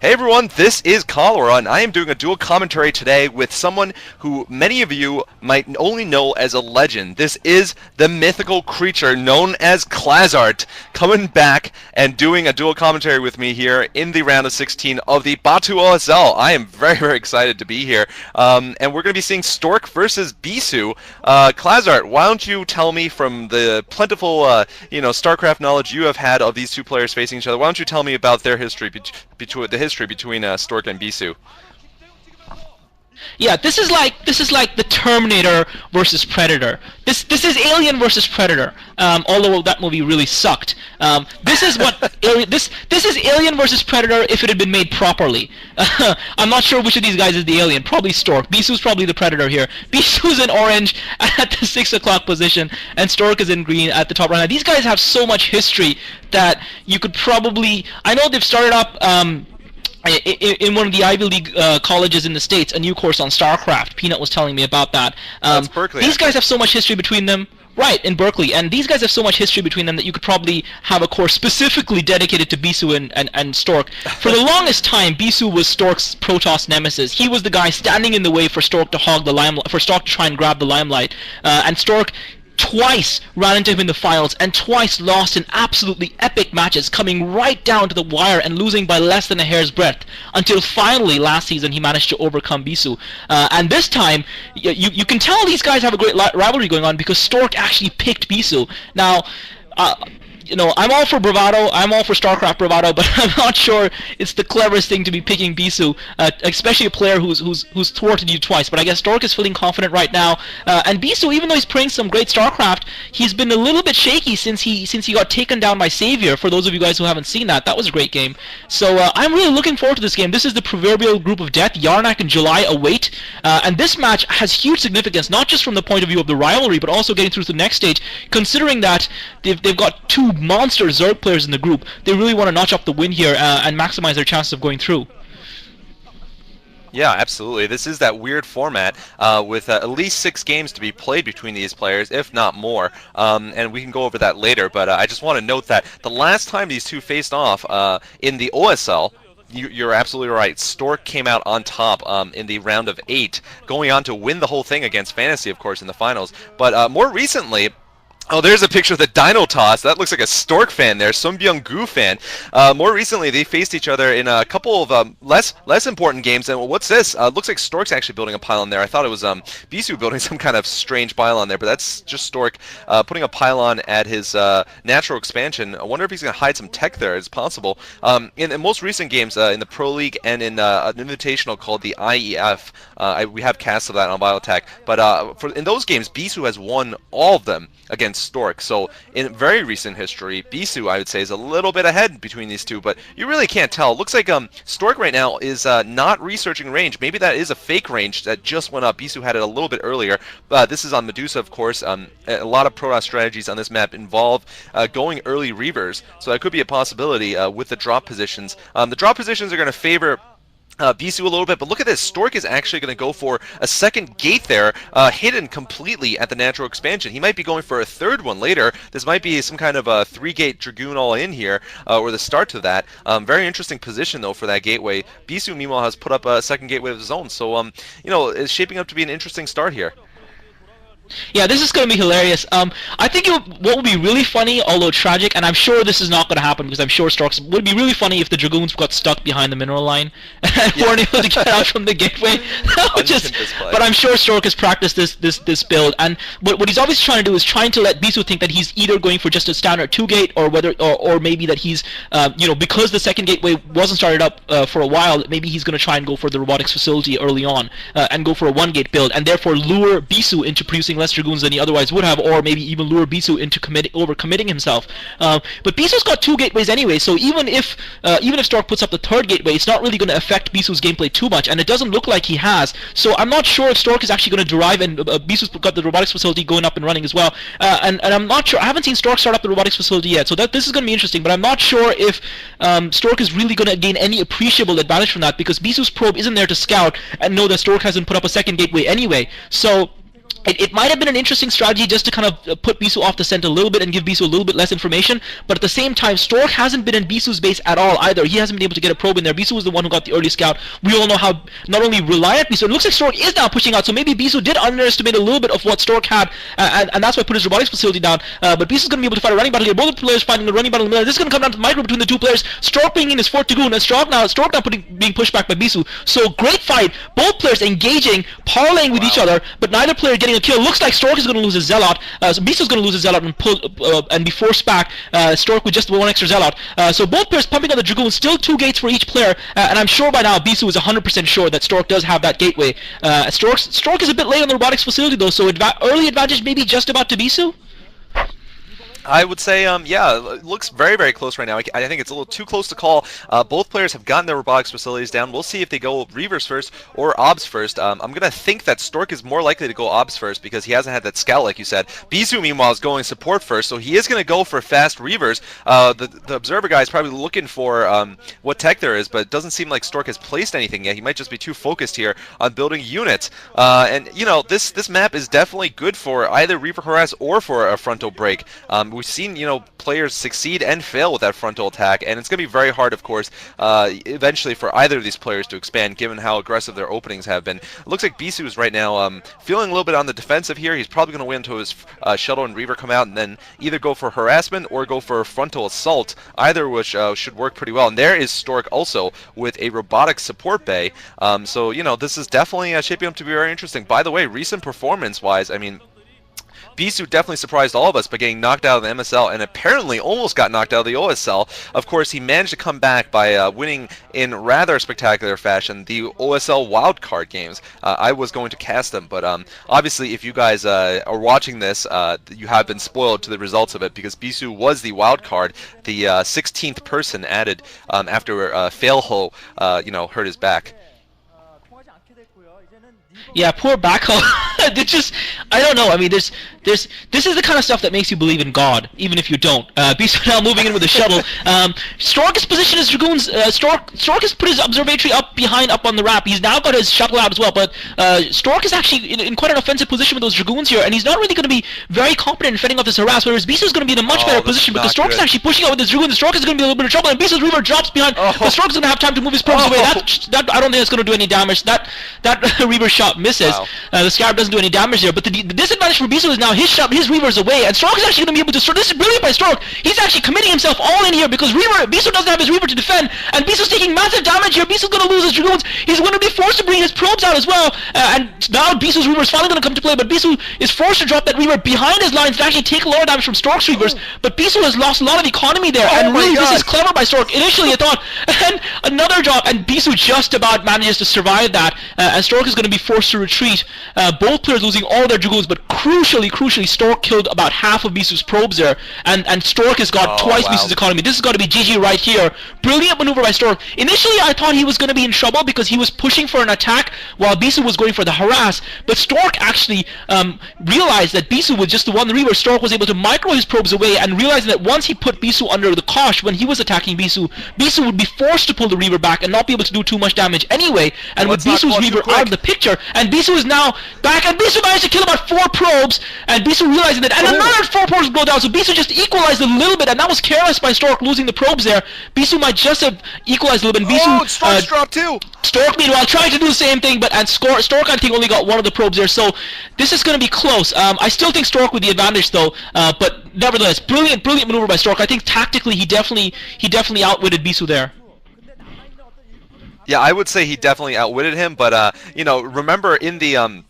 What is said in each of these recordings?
Hey everyone, this is Cholera, and I am doing a dual commentary today with someone who many of you might only know as a legend. This is the mythical creature known as Klazart, coming back and doing a dual commentary with me here in the round of 16 of the Batu OSL. I am very, very excited to be here, and we're going to be seeing Stork versus Bisu. Klazart, why don't you tell me from the plentiful, StarCraft knowledge you have had of these two players facing each other, why don't you tell me about their history, between Stork and Bisu? Yeah, this is like the Terminator versus Predator. This is Alien versus Predator. Although that movie really sucked. This is Alien versus Predator if it had been made properly. I'm not sure which of these guys is the alien. Probably Stork. Bisu's probably the Predator here. Bisu's in orange at the 6 o'clock position, and Stork is in green at the top right. Now, these guys have so much history that you could probably. I know they've started up. In one of the Ivy League colleges in the States, a new course on StarCraft. Peanut was telling me about that. That's Berkeley. These guys have so much history between them. Right, in Berkeley. And these guys have so much history between them that you could probably have a course specifically dedicated to Bisu and Stork. For the longest time, Bisu was Stork's Protoss nemesis. He was the guy standing in the way for Stork to hog the limelight, for Stork to try and grab the limelight. And Stork twice ran into him in the finals and twice lost in absolutely epic matches, coming right down to the wire and losing by less than a hair's breadth, until finally last season he managed to overcome Bisu. And this time you can tell these guys have a great rivalry going on because Stork actually picked Bisu. Now I'm all for bravado, I'm all for StarCraft bravado, but I'm not sure it's the cleverest thing to be picking Bisu, especially a player who's thwarted you twice. But I guess Stork is feeling confident right now, and Bisu, even though he's playing some great StarCraft, he's been a little bit shaky since he got taken down by Savior. For those of you guys who haven't seen that was a great game. So I'm really looking forward to this game. This is the proverbial group of death. Yarnak and July await, and this match has huge significance, not just from the point of view of the rivalry, but also getting through to the next stage, considering that they've got two monster Zerg players in the group. They really want to notch up the win here and maximize their chances of going through. Yeah, absolutely. This is that weird format with at least 6 games to be played between these players, if not more. And we can go over that later, but I just want to note that the last time these two faced off in the OSL, you're absolutely right. Stork came out on top in the round of 8, going on to win the whole thing against Fantasy, of course, in the finals. But more recently, oh, there's a picture of the Dino Toss. That looks like a Stork fan there, Songbyeong-gu fan. More recently, they faced each other in a couple of less important games. And what's this? Looks like Stork's actually building a pylon there. I thought it was Bisu building some kind of strange pylon there, but that's just Stork putting a pylon at his natural expansion. I wonder if he's going to hide some tech there. It's possible. In the most recent games, in the Pro League and in an invitational called the IEF, we have casts of that on Biotech. But in those games, Bisu has won all of them against Stork. So in very recent history, Bisu, I would say, is a little bit ahead between these two, but you really can't tell. It looks like Stork right now is not researching range. Maybe that is a fake range that just went up. Bisu had it a little bit earlier. This is on Medusa, of course. A lot of Protoss strategies on this map involve going early Reavers, so that could be a possibility with the drop positions. The drop positions are going to favor Bisu a little bit, but look at this. Stork is actually going to go for a second gate there, hidden completely at the natural expansion. He might be going for a third one later. This might be some kind of a 3-gate Dragoon all in here, or the start to that. Very interesting position, though, for that gateway. Bisu, meanwhile, has put up a second gateway of his own, so, it's shaping up to be an interesting start here. Yeah, this is going to be hilarious. I think what would be really funny, although tragic, and I'm sure this is not going to happen because I'm sure Storks would be really funny if the Dragoons got stuck behind the mineral line and weren't able to get out from the gateway. But I'm sure Stork has practiced this build, and what he's obviously trying to do is trying to let Bisu think that he's either going for just a standard 2-gate or maybe that he's because the second gateway wasn't started up for a while, maybe he's going to try and go for the robotics facility early on and go for a 1-gate build, and therefore lure Bisu into producing less Dragoons than he otherwise would have, or maybe even lure Bisu into overcommitting himself. But Bisu's got 2 gateways anyway, so even if Stork puts up the 3rd gateway, it's not really going to affect Bisu's gameplay too much, and it doesn't look like he has. So I'm not sure if Stork is actually going to derive, and Bisu's got the robotics facility going up and running as well. And I'm not sure. I haven't seen Stork start up the robotics facility yet, so this is going to be interesting. But I'm not sure if Stork is really going to gain any appreciable advantage from that, because Bisu's probe isn't there to scout and know that Stork hasn't put up a 2nd gateway anyway. So it might have been an interesting strategy just to kind of put Bisu off the scent a little bit and give Bisu a little bit less information, but at the same time, Stork hasn't been in Bisu's base at all either. He hasn't been able to get a probe in there. Bisu was the one who got the early scout. We all know how not only reliant Bisu, it looks like Stork is now pushing out, so maybe Bisu did underestimate a little bit of what Stork had, and that's why he put his robotics facility down, but Bisu's going to be able to fight a running battle here. Both players fighting a running battle in the middle. This is going to come down to the micro between the two players. Stork being in his fourth Dragoon, and Stork now being pushed back by Bisu. So great fight. Both players engaging, parlaying with each other, but neither player getting a kill. Looks like Stork is going to lose his Zealot. So Bisu's going to lose his Zealot and be forced back. Stork with just one extra Zealot. So both players pumping on the Dragoon. Still 2 gates for each player, and I'm sure by now Bisu is 100% sure that Stork does have that gateway. Stork is a bit late on the robotics facility though, so early advantage maybe just about to Bisu. I would say, yeah, it looks very, very close right now. I think it's a little too close to call. Both players have gotten their robotics facilities down. We'll see if they go Reavers first or Obs first. I'm going to think that Stork is more likely to go Obs first because he hasn't had that scout, like you said. Bisu, meanwhile, is going support first, so he is going to go for fast Reavers. The Observer guy is probably looking for what tech there is, but it doesn't seem like Stork has placed anything yet. He might just be too focused here on building units. And, you know, this map is definitely good for either Reaver Harass or for a frontal break. We've seen, you know, players succeed and fail with that frontal attack, and it's going to be very hard, of course, eventually for either of these players to expand, given how aggressive their openings have been. It looks like Bisu is right now feeling a little bit on the defensive here. He's probably going to wait until his Shuttle and Reaver come out, and then either go for harassment or go for frontal assault, either which should work pretty well. And there is Stork also with a robotic support bay. So, you know, this is definitely shaping up to be very interesting. By the way, recent performance-wise, I mean, Bisu definitely surprised all of us by getting knocked out of the MSL and apparently almost got knocked out of the OSL. Of course, he managed to come back by winning in rather spectacular fashion the OSL wildcard games. I was going to cast them, but obviously if you guys are watching this, you have been spoiled to the results of it because Bisu was the wildcard, the 16th person added after Failho, you know, hurt his back. Yeah, poor backhoe. I don't know. I mean, this is the kind of stuff that makes you believe in God, even if you don't. Bisu now moving in with the shuttle. Stork is positioned his Dragoons. Stork has put his observatory up on the ramp. He's now got his shuttle out as well, but Stork is actually in quite an offensive position with those Dragoons here, and he's not really going to be very competent in fending off this harass, whereas Bisu is going to be in a much better position because Stork is actually pushing out with his Dragoons. Stork is going to be a little bit of trouble, and Bisu's Reaver drops behind, but Stork is going to have time to move his probes away. That I don't think it's going to do any damage. That Reaver shot misses. Wow. The Scarab doesn't do any damage there, but the disadvantage for Bisu is now his Reaver is away, and Stork is actually going to be able to. This is brilliant by Stork. He's actually committing himself all in here because Bisu doesn't have his Reaver to defend, and Bisu's taking massive damage here. Bisu's going to lose his Dragoons. He's going to be forced to bring his probes out as well, and now Bisu's Reaver is finally going to come to play, but Bisu is forced to drop that Reaver behind his lines to actually take a lot of damage from Stork's Reavers, but Bisu has lost a lot of economy there, and really this is clever by Stork. Initially I thought, and another drop, and Bisu just about manages to survive that, and Stork is going to be forced to retreat. Both players losing all their Dragoons, but crucially, Stork killed about half of Bisu's probes there, and Stork has got twice Bisu's economy. This has got to be GG right here. Brilliant maneuver by Stork. Initially, I thought he was going to be in trouble because he was pushing for an attack while Bisu was going for the harass, but Stork actually realized that Bisu was just the one Reaver. Stork was able to micro his probes away, and realizing that once he put Bisu under the Kosh when he was attacking Bisu, Bisu would be forced to pull the Reaver back and not be able to do too much damage anyway, and with Bisu's Reaver out of the picture, and Bisu is now back, and Bisu managed to kill about 4 probes, and Bisu realizing that, and another 4 probes blow down, so Bisu just equalized a little bit, and that was careless by Stork losing the probes there. Bisu might just have equalized a little bit, and Bisu... Stork's dropped too! Stork, meanwhile, trying to do the same thing, but Stork, I think, only got one of the probes there, so this is going to be close. I still think Stork with the advantage, though, but nevertheless, brilliant maneuver by Stork. I think tactically, he definitely outwitted Bisu there. Yeah, I would say he definitely outwitted him, but, you know, remember in the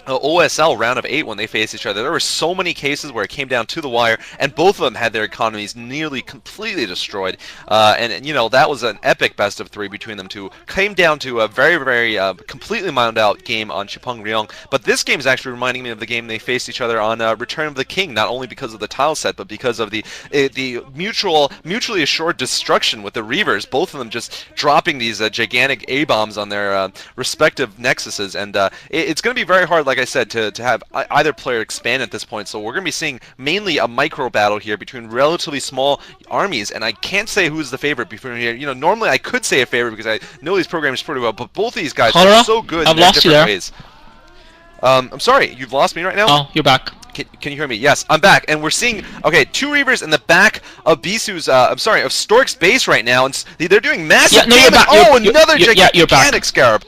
OSL round of 8 when they faced each other, there were so many cases where it came down to the wire, and both of them had their economies nearly completely destroyed. And you know, that was an epic best of 3 between them two. Came down to a very completely mined out game on Chipeng Ryong. But this game is actually reminding me of the game they faced each other on Return of the King, not only because of the tile set, but because of the mutually assured destruction with the Reavers. Both of them just dropping these gigantic A-bombs on their respective nexuses, and it's going to be very hard, like I said, to have either player expand at this point. So we're going to be seeing mainly a micro battle here between relatively small armies, and I can't say who's the favorite between here. You know, normally I could say a favorite because I know these programs pretty well, but both of these guys are so good in their different ways. I'm sorry, you've lost me right now? Oh, you're back. Can you hear me? Yes, I'm back, and we're seeing, okay, 2 Reavers in the back of Bisu's, of Stork's base right now, and they're doing massive Yeah, no, you're damage. back. Oh, You're another back. gigantic Scarab.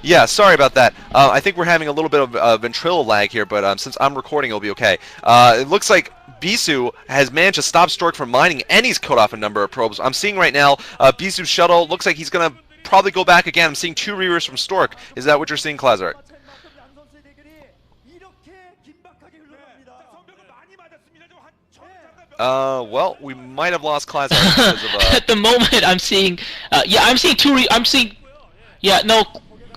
Yeah, sorry about that. I think we're having a little bit of ventrilo lag here, but since I'm recording, it'll be okay. It looks like Bisu has managed to stop Stork from mining, and he's cut off a number of probes. I'm seeing right now, Bisu's shuttle looks like he's going to probably go back again. I'm seeing 2 Reavers from Stork. Is that what you're seeing, Klazart? Well, we might have lost Klazart because of, At the moment, I'm seeing, I'm seeing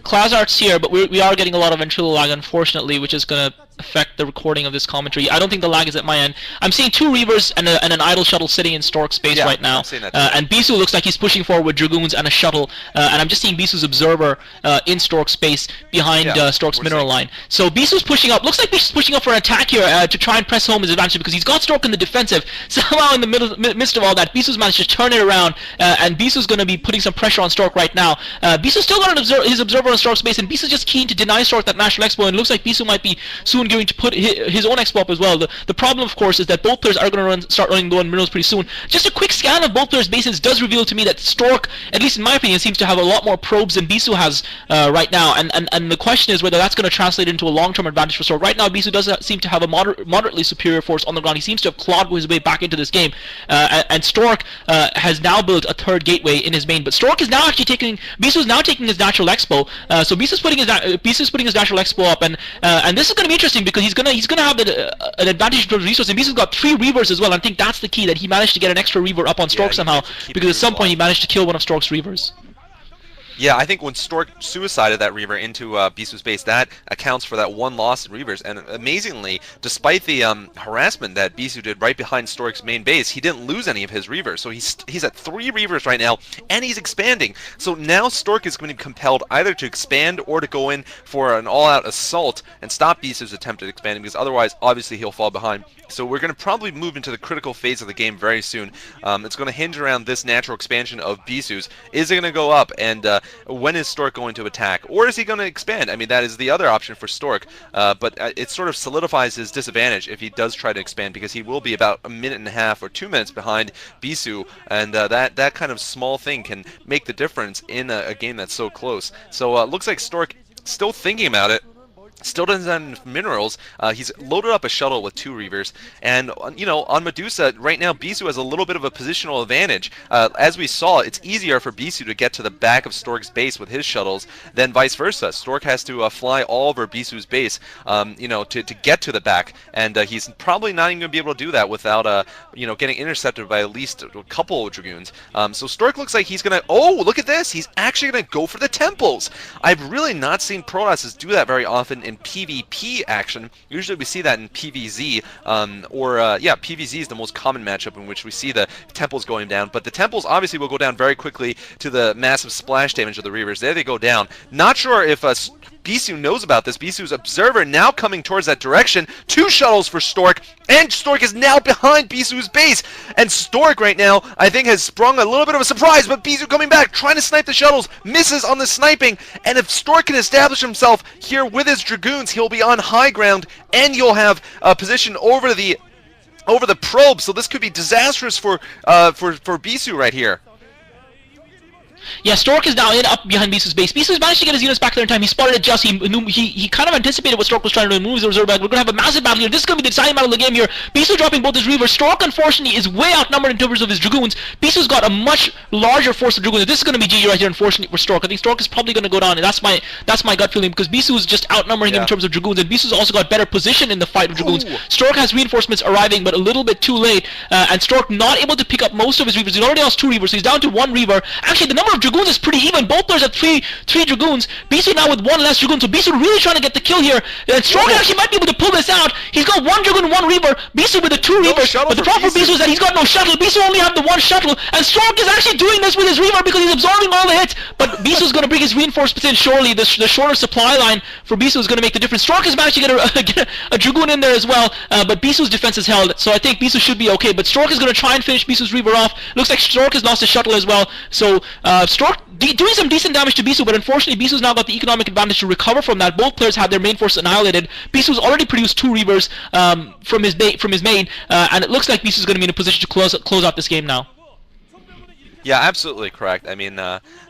Klazart's here, but we are getting a lot of ventrilo lag, unfortunately, which is going to affect the recording of this commentary. I don't think the lag is at my end. I'm seeing 2 Reavers and an idle shuttle sitting in Stork's space right now. And Bisu looks like he's pushing forward with Dragoons and a shuttle. And I'm just seeing Bisu's observer in Stork's space behind Stork's mineral line. So Bisu's pushing up. Looks like Bisu's pushing up for an attack here to try and press home his advantage because he's got Stork in the defensive. Somehow in the midst of all that, Bisu's managed to turn it around. And Bisu's going to be putting some pressure on Stork right now. Bisu's still got his observer on Stork's base, and Bisu's just keen to deny Stork that National Expo. And it looks like Bisu might be soon going to put his own expo up as well. The problem, of course, is that both players are going to start running low on minerals pretty soon. Just a quick scan of both players' bases does reveal to me that Stork, at least in my opinion, seems to have a lot more probes than Bisu has right now. And the question is whether that's going to translate into a long-term advantage for Stork. Right now, Bisu does seem to have a moderately superior force on the ground. He seems to have clawed his way back into this game. And Stork has now built a 3rd gateway in his main. But Stork is now actually Bisu is now taking his natural expo. So Bisu's putting his natural expo up, and this is going to be interesting because he's gonna have an advantage in terms of resources. And Bisu's got 3 Reavers as well. I think that's the key, that he managed to get an extra Reaver up on Stork somehow, because at some point he managed to kill one of Stork's Reavers. Yeah, I think when Stork suicided that Reaver into Bisu's base, that accounts for that 1 loss in Reavers. And amazingly, despite the harassment that Bisu did right behind Stork's main base, he didn't lose any of his Reavers. So he's at 3 Reavers right now, and he's expanding. So now Stork is going to be compelled either to expand or to go in for an all-out assault and stop Bisu's attempt at expanding, because otherwise, obviously, he'll fall behind. So we're going to probably move into the critical phase of the game very soon. It's going to hinge around this natural expansion of Bisu's. Is it going to go up, and when is Stork going to attack? Or is he going to expand? I mean, that is the other option for Stork, but it sort of solidifies his disadvantage if he does try to expand, because he will be about 1.5 minutes or 2 minutes behind Bisu, and that kind of small thing can make the difference in a game that's so close. So it looks like Stork still thinking about it. Still doesn't have enough minerals. He's loaded up a shuttle with 2 Reavers, and on Medusa right now, Bisu has a little bit of a positional advantage. As we saw, it's easier for Bisu to get to the back of Stork's base with his shuttles than vice versa. Stork has to fly all over Bisu's base, to get to the back, and he's probably not even going to be able to do that without, getting intercepted by at least a couple of Dragoons. So Stork looks like he's going to. Oh, look at this! He's actually going to go for the temples. I've really not seen Protosses do that very often in PvP action. Usually we see that in PvZ, PvZ is the most common matchup in which we see the temples going down, but the temples obviously will go down very quickly to the massive splash damage of the Reavers. There they go down. Not sure if Bisu knows about this. Bisu's observer now coming towards that direction. 2 shuttles for Stork, and Stork is now behind Bisu's base. And Stork right now, I think, has sprung a little bit of a surprise, but Bisu coming back, trying to snipe the shuttles, misses on the sniping. And if Stork can establish himself here with his Dragoons, he'll be on high ground, and you'll have a position over the probe. So this could be disastrous for Bisu right here. Yeah, Stork is now up behind Bisu's base. Bisu's managed to get his units back there in time. He spotted it just. He kind of anticipated what Stork was trying to do, move his reserve back. We're going to have a massive battle here. This is going to be the deciding battle of the game here. Bisu dropping both his Reavers. Stork, unfortunately, is way outnumbered in terms of his Dragoons. Bisu's got a much larger force of Dragoons. This is going to be GG right here, unfortunately, for Stork. I think Stork is probably going to go down, and that's my gut feeling, because Bisu is just outnumbering him in terms of Dragoons, and Bisu's also got better position in the fight with Dragoons. Stork has reinforcements arriving, but a little bit too late, and Stork not able to pick up most of his Reavers. He's already lost 2 Reavers, so he's down to 1 Reaver. Actually, the number of Dragoons is pretty even. Both players have three Dragoons. Bisu now with 1 less Dragoon, so Bisu really trying to get the kill here. And Stork actually might be able to pull this out. He's got 1 Dragoon, 1 Reaver. Bisu with the 2 Reavers, but the problem for Bisu is that he's got no shuttle. Bisu only have the 1 shuttle, and Stork is actually doing this with his Reaver because he's absorbing all the hits. But Bisu's going to bring his reinforcements in. Surely the shorter supply line for Bisu is going to make the difference. Stork has managed to get a Dragoon in there as well, but Bisu's defense is held, so I think Bisu should be okay. But Stork is going to try and finish Bisu's Reaver off. Looks like Stork has lost his shuttle as well, so Stork doing some decent damage to Bisu, but unfortunately Bisu's now got the economic advantage to recover from that. Both players had their main force annihilated. Bisu's already produced 2 Reavers from his main, and it looks like Bisu's going to be in a position to close out this game now. Yeah, absolutely correct. I mean,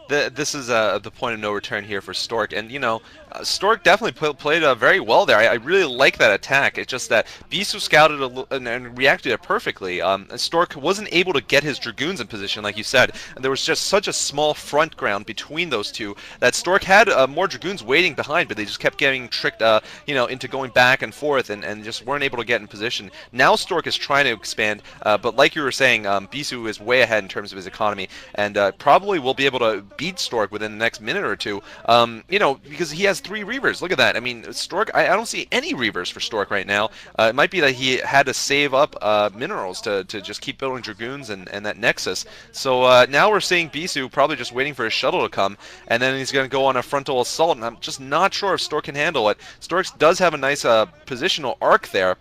this is the point of no return here for Stork, and you know, Stork definitely played very well there. I really like that attack. It's just that Bisu scouted and reacted it perfectly. Stork wasn't able to get his Dragoons in position, like you said, and there was just such a small front ground between those two that Stork had more Dragoons waiting behind, but they just kept getting tricked, you know, into going back and forth and just weren't able to get in position. Now Stork is trying to expand, but like you were saying, Bisu is way ahead in terms of his economy, and probably will be able to beat Stork within the next minute or two. You know, because he has 3 Reavers. Look at that. I mean, Stork, I don't see any Reavers for Stork right now. It might be that he had to save up minerals to just keep building Dragoons and that Nexus. So now we're seeing Bisu probably just waiting for his shuttle to come, and then he's going to go on a frontal assault, and I'm just not sure if Stork can handle it. Stork does have a nice positional arc there.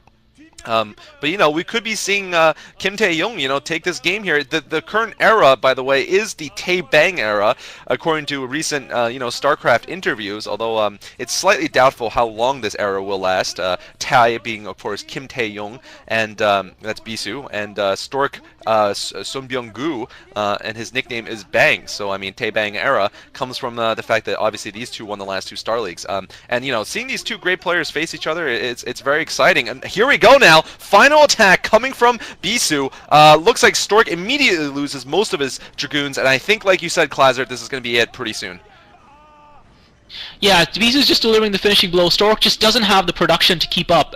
But you know, we could be seeing Kim Tae-young, you know, take this game here. The current era, by the way, is the Tae-bang era, according to recent you know, StarCraft interviews. Although it's slightly doubtful how long this era will last. Tae being, of course, Kim Tae-young, and that's Bisu, and Stork Sonbyung-gu, and his nickname is Bang. So I mean, Tae-bang era comes from the fact that obviously these two won the last 2 Star Leagues. And you know, seeing these 2 great players face each other, it's very exciting. And here we go now. Final attack coming from Bisu. Looks like Stork immediately loses most of his Dragoons, and I think, like you said, Klazert, this is going to be it pretty soon. Yeah, Bisu's just delivering the finishing blow. Stork just doesn't have the production to keep up.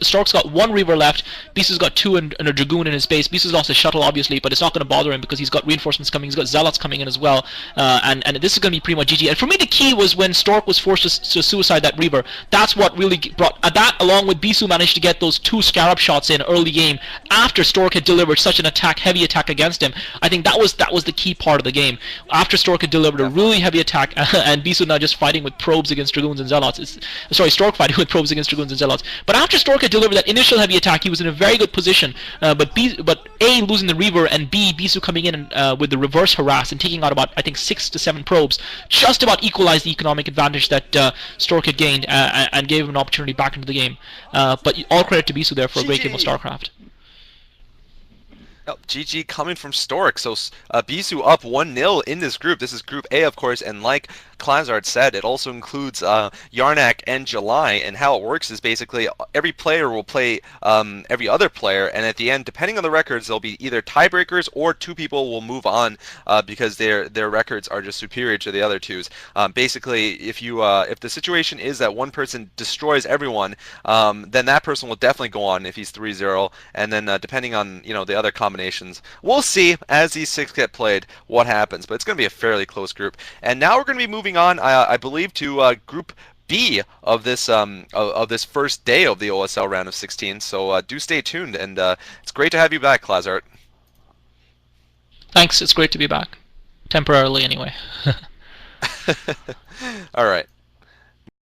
Stork's got 1 Reaver left. Bisu's got 2 and a Dragoon in his base. Bisu's lost his shuttle, obviously, but it's not going to bother him because he's got reinforcements coming. He's got Zealots coming in as well. And this is going to be pretty much GG. And for me, the key was when Stork was forced to suicide that Reaver. That's what really brought that, along with Bisu managed to get those 2 Scarab shots in early game after Stork had delivered such an heavy attack against him. I think that was the key part of the game. After Stork had delivered a really heavy attack, and Bisu now just fighting with probes against Dragoons and Zealots. Stork fighting with probes against Dragoons and Zealots. But after Stork had delivered that initial heavy attack, he was in a very good position. But A, losing the Reaver, and B, Bisu coming in with the reverse harass and taking out about, I think, 6 to 7 probes, just about equalized the economic advantage that Stork had gained and gave him an opportunity back into the game. But all credit to Bisu there for a great game of StarCraft. Oh, GG coming from Stork. So Bisu up 1-0 in this group. This is Group A, of course, and like Klazard said, it also includes Yarnak and July, and how it works is basically every player will play every other player, and at the end, depending on the records, there'll be either tiebreakers or 2 people will move on because their records are just superior to the other 2's. Basically, if the situation is that one person destroys everyone, then that person will definitely go on if he's 3-0, and then depending on, you know, the other combinations, we'll see as these 6 get played what happens. But it's going to be a fairly close group, and now we're going to be moving on, I believe, to Group B of this first day of the OSL round of 16. So do stay tuned, and it's great to have you back, Klazart. Thanks, it's great to be back. Temporarily, anyway. All right.